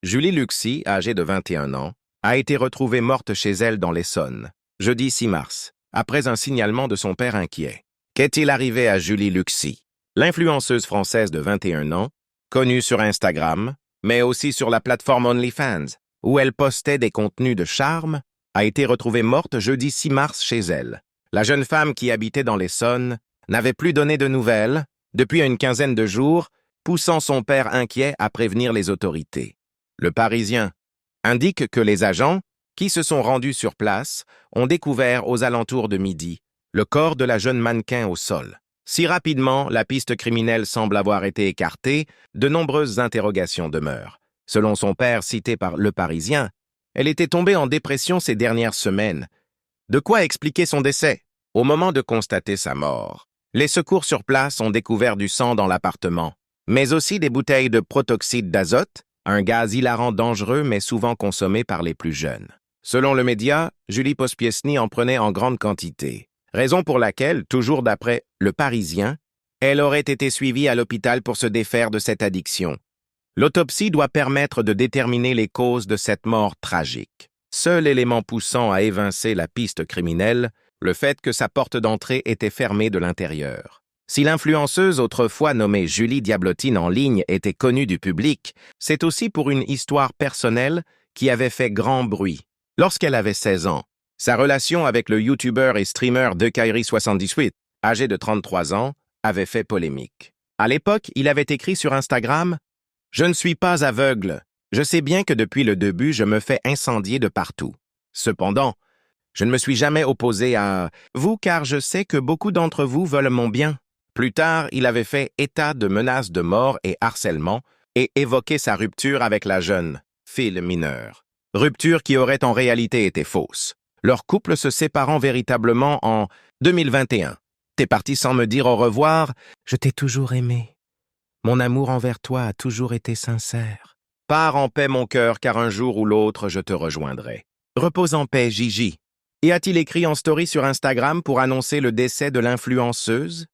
Julie Luxy, âgée de 21 ans, a été retrouvée morte chez elle dans l'Essonne, jeudi 6 mars, après un signalement de son père inquiet. Qu'est-il arrivé à Julie Luxy? L'influenceuse française de 21 ans, connue sur Instagram, mais aussi sur la plateforme OnlyFans, où elle postait des contenus de charme, a été retrouvée morte jeudi 6 mars chez elle. La jeune femme qui habitait dans l'Essonne n'avait plus donné de nouvelles depuis une quinzaine de jours, poussant son père inquiet à prévenir les autorités. Le Parisien indique que les agents, qui se sont rendus sur place, ont découvert aux alentours de midi le corps de la jeune mannequin au sol. Si rapidement la piste criminelle semble avoir été écartée, de nombreuses interrogations demeurent. Selon son père cité par Le Parisien, elle était tombée en dépression ces dernières semaines. De quoi expliquer son décès? Au moment de constater sa mort, les secours sur place ont découvert du sang dans l'appartement, mais aussi des bouteilles de protoxyde d'azote, un gaz hilarant dangereux mais souvent consommé par les plus jeunes. Selon le média, Julie Pospieszny en prenait en grande quantité, raison pour laquelle, toujours d'après Le Parisien, elle aurait été suivie à l'hôpital pour se défaire de cette addiction. L'autopsie doit permettre de déterminer les causes de cette mort tragique. Seul élément poussant à évincer la piste criminelle, le fait que sa porte d'entrée était fermée de l'intérieur. Si l'influenceuse autrefois nommée Julie Diablotine en ligne était connue du public, c'est aussi pour une histoire personnelle qui avait fait grand bruit. Lorsqu'elle avait 16 ans, sa relation avec le youtubeur et streamer Dekairi78, âgé de 33 ans, avait fait polémique. À l'époque, il avait écrit sur Instagram « Je ne suis pas aveugle. Je sais bien que depuis le début, je me fais incendier de partout. Cependant, je ne me suis jamais opposé à vous car je sais que beaucoup d'entre vous veulent mon bien. » Plus tard, il avait fait état de menaces de mort et harcèlement et évoqué sa rupture avec la jeune fille mineure. Rupture qui aurait en réalité été fausse. Leur couple se séparant véritablement en 2021. T'es parti sans me dire au revoir. Je t'ai toujours aimé. Mon amour envers toi a toujours été sincère. Pars en paix mon cœur, car un jour ou l'autre je te rejoindrai. Repose en paix, Gigi. Et a-t-il écrit en story sur Instagram pour annoncer le décès de l'influenceuse?